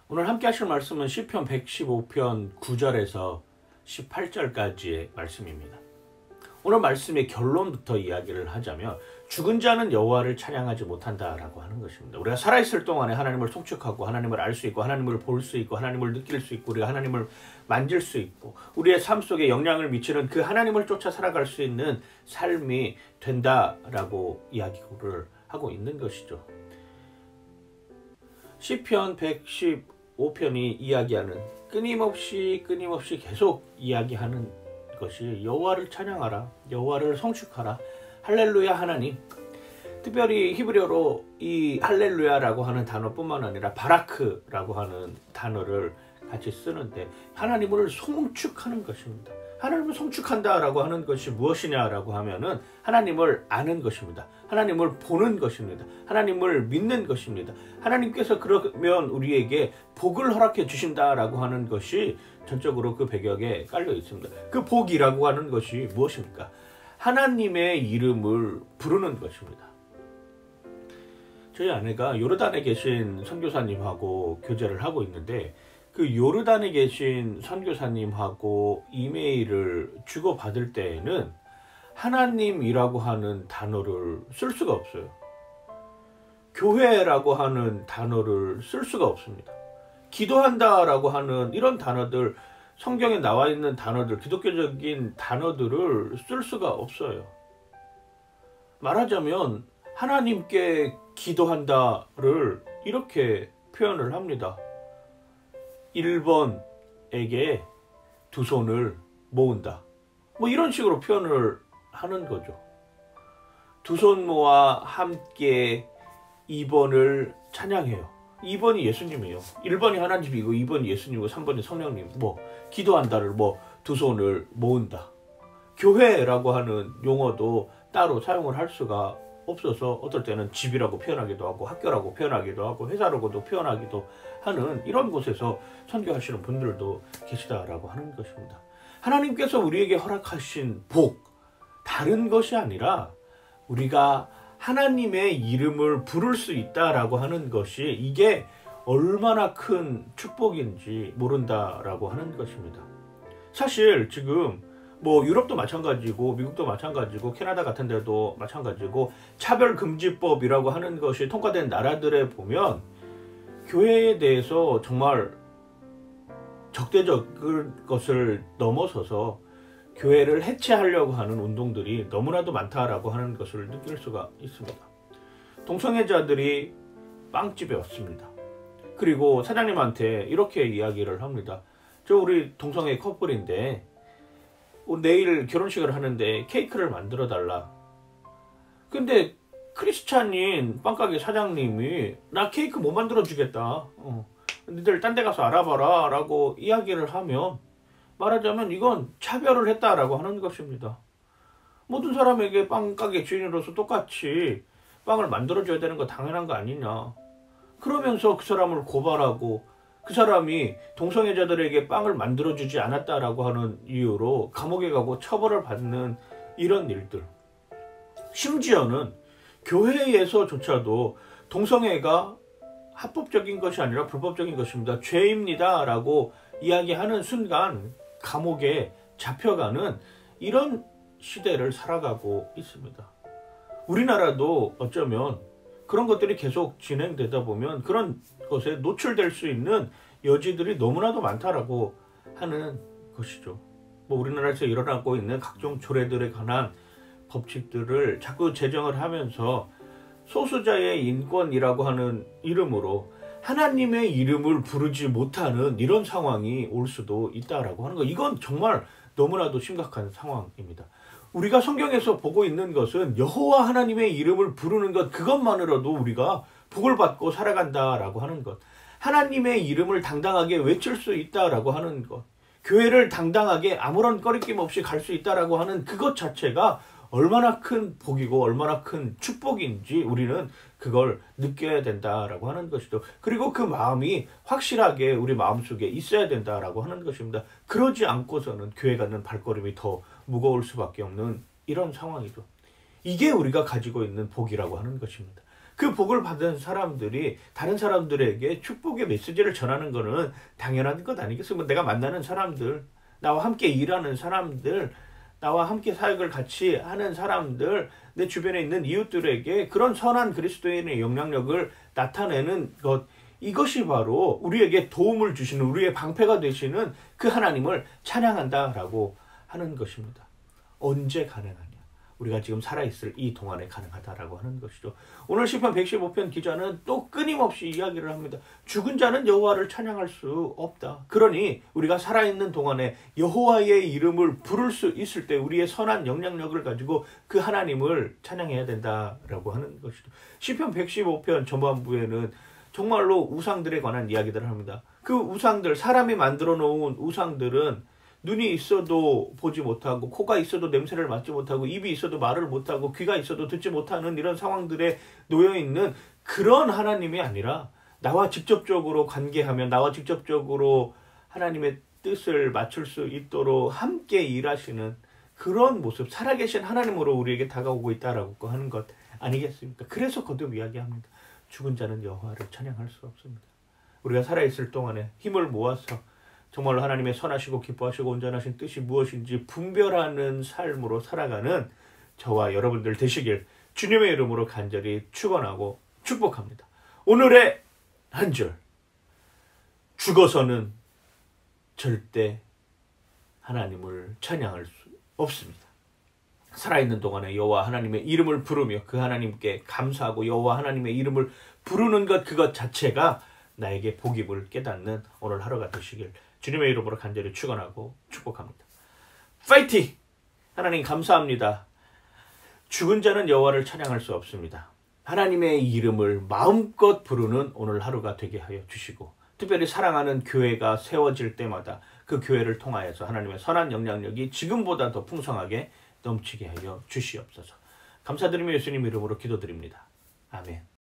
오늘 함께 하실 말씀은 시편 115편 9절에서 18절까지의 말씀입니다. 오늘 말씀의 결론부터 이야기를 하자면 죽은 자는 여호와를 찬양하지 못한다라고 하는 것입니다. 우리가 살아있을 동안에 하나님을 송축하고 하나님을 알 수 있고 하나님을 볼 수 있고 하나님을 느낄 수 있고 우리가 하나님을 만질 수 있고 우리의 삶 속에 영향을 미치는 그 하나님을 쫓아 살아갈 수 있는 삶이 된다라고 이야기를 하고 있는 것이죠. 시편 115편이 이야기하는 끊임없이 계속 이야기하는 것이 여호와를 찬양하라, 여호와를 송축하라, 할렐루야 하나님. 특별히 히브리어로 이 할렐루야라고 하는 단어뿐만 아니라 바라크라고 하는 단어를 같이 쓰는데 하나님을 송축하는 것입니다. 하나님을 송축한다라고 하는 것이 무엇이냐라고 하면은 하나님을 아는 것입니다. 하나님을 보는 것입니다. 하나님을 믿는 것입니다. 하나님께서 그러면 우리에게 복을 허락해 주신다라고 하는 것이 전적으로 그 배경에 깔려 있습니다. 그 복이라고 하는 것이 무엇입니까? 하나님의 이름을 부르는 것입니다. 저희 아내가 요르단에 계신 선교사님하고 교제를 하고 있는데 그 요르단에 계신 선교사님하고 이메일을 주고받을 때에는 하나님이라고 하는 단어를 쓸 수가 없어요. 교회라고 하는 단어를 쓸 수가 없습니다. 기도한다라고 하는 이런 단어들, 성경에 나와 있는 단어들, 기독교적인 단어들을 쓸 수가 없어요. 말하자면 하나님께 기도한다를 이렇게 표현을 합니다. 1번에게 두 손을 모은다. 뭐 이런 식으로 표현을 하는 거죠. 두 손 모아 함께 2번을 찬양해요. 2번이 예수님이에요. 1번이 하나님이고 2번이 예수님이고 3번이 성령님. 뭐 기도한다를 뭐 두 손을 모은다. 교회라고 하는 용어도 따로 사용을 할 수가 없어서 어떨 때는 집이라고 표현하기도 하고 학교라고 표현하기도 하고 회사라고도 표현하기도 하는 이런 곳에서 선교하시는 분들도 계시다라고 하는 것입니다. 하나님께서 우리에게 허락하신 복, 다른 것이 아니라 우리가 하나님의 이름을 부를 수 있다라고 하는 것이 이게 얼마나 큰 축복인지 모른다라고 하는 것입니다. 사실 지금 뭐 유럽도 마찬가지고 미국도 마찬가지고 캐나다 같은 데도 마찬가지고 차별금지법이라고 하는 것이 통과된 나라들에 보면 교회에 대해서 정말 적대적인 것을 넘어서서 교회를 해체하려고 하는 운동들이 너무나도 많다라고 하는 것을 느낄 수가 있습니다. 동성애자들이 빵집에 왔습니다. 그리고 사장님한테 이렇게 이야기를 합니다. 저 우리 동성애 커플인데 내일 결혼식을 하는데 케이크를 만들어 달라. 근데 크리스찬인 빵가게 사장님이 나 케이크 못 만들어 주겠다. 니들 딴 데 가서 알아봐라 라고 이야기를 하면 말하자면 이건 차별을 했다라고 하는 것입니다. 모든 사람에게 빵가게 주인으로서 똑같이 빵을 만들어줘야 되는 거 당연한 거 아니냐. 그러면서 그 사람을 고발하고 그 사람이 동성애자들에게 빵을 만들어주지 않았다라고 하는 이유로 감옥에 가고 처벌을 받는 이런 일들. 심지어는 교회에서조차도 동성애가 합법적인 것이 아니라 불법적인 것입니다. 죄입니다 라고 이야기하는 순간 감옥에 잡혀가는 이런 시대를 살아가고 있습니다. 우리나라도 어쩌면 그런 것들이 계속 진행되다 보면 그런 것에 노출될 수 있는 여지들이 너무나도 많다라고 하는 것이죠. 뭐 우리나라에서 일어나고 있는 각종 조례들에 관한 법칙들을 자꾸 제정을 하면서 소수자의 인권이라고 하는 이름으로 하나님의 이름을 부르지 못하는 이런 상황이 올 수도 있다라고 하는 거. 이건 정말 너무나도 심각한 상황입니다. 우리가 성경에서 보고 있는 것은 여호와 하나님의 이름을 부르는 것, 그것만으로도 우리가 복을 받고 살아간다라고 하는 것. 하나님의 이름을 당당하게 외칠 수 있다라고 하는 것. 교회를 당당하게 아무런 꺼리낌 없이 갈 수 있다라고 하는 그것 자체가 얼마나 큰 복이고 얼마나 큰 축복인지 우리는 그걸 느껴야 된다라고 하는 것이죠. 그리고 그 마음이 확실하게 우리 마음속에 있어야 된다라고 하는 것입니다. 그러지 않고서는 교회 가는 발걸음이 더 무거울 수밖에 없는 이런 상황이죠. 이게 우리가 가지고 있는 복이라고 하는 것입니다. 그 복을 받은 사람들이 다른 사람들에게 축복의 메시지를 전하는 것은 당연한 것 아니겠습니까? 내가 만나는 사람들, 나와 함께 일하는 사람들, 나와 함께 사역을 같이 하는 사람들, 내 주변에 있는 이웃들에게 그런 선한 그리스도인의 영향력을 나타내는 것, 이것이 바로 우리에게 도움을 주시는, 우리의 방패가 되시는 그 하나님을 찬양한다라고 하는 것입니다. 언제 가능하냐? 우리가 지금 살아있을 이 동안에 가능하다라고 하는 것이죠. 오늘 시편 115편 기자는 또 끊임없이 이야기를 합니다. 죽은 자는 여호와를 찬양할 수 없다. 그러니 우리가 살아있는 동안에 여호와의 이름을 부를 수 있을 때 우리의 선한 영향력을 가지고 그 하나님을 찬양해야 된다라고 하는 것이죠. 시편 115편 전반부에는 정말로 우상들에 관한 이야기들을 합니다. 그 우상들, 사람이 만들어 놓은 우상들은 눈이 있어도 보지 못하고, 코가 있어도 냄새를 맡지 못하고, 입이 있어도 말을 못하고, 귀가 있어도 듣지 못하는 이런 상황들에 놓여있는 그런 하나님이 아니라 나와 직접적으로 관계하며 나와 직접적으로 하나님의 뜻을 맞출 수 있도록 함께 일하시는 그런 모습, 살아계신 하나님으로 우리에게 다가오고 있다라고 하는 것 아니겠습니까? 그래서 거듭 이야기합니다. 죽은 자는 여호와를 찬양할 수 없습니다. 우리가 살아있을 동안에 힘을 모아서 정말로 하나님의 선하시고 기뻐하시고 온전하신 뜻이 무엇인지 분별하는 삶으로 살아가는 저와 여러분들 되시길 주님의 이름으로 간절히 축원하고 축복합니다. 오늘의 한 줄, 죽어서는 절대 하나님을 찬양할 수 없습니다. 살아있는 동안에 여호와 하나님의 이름을 부르며 그 하나님께 감사하고 여호와 하나님의 이름을 부르는 것, 그것 자체가 나에게 복임을 깨닫는 오늘 하루가 되시길 주님의 이름으로 간절히 축원하고 축복합니다. 파이팅! 하나님 감사합니다. 죽은 자는 여호와를 찬양할 수 없습니다. 하나님의 이름을 마음껏 부르는 오늘 하루가 되게 하여 주시고, 특별히 사랑하는 교회가 세워질 때마다 그 교회를 통하여서 하나님의 선한 영향력이 지금보다 더 풍성하게 넘치게 하여 주시옵소서. 감사드리며 예수님 이름으로 기도드립니다. 아멘.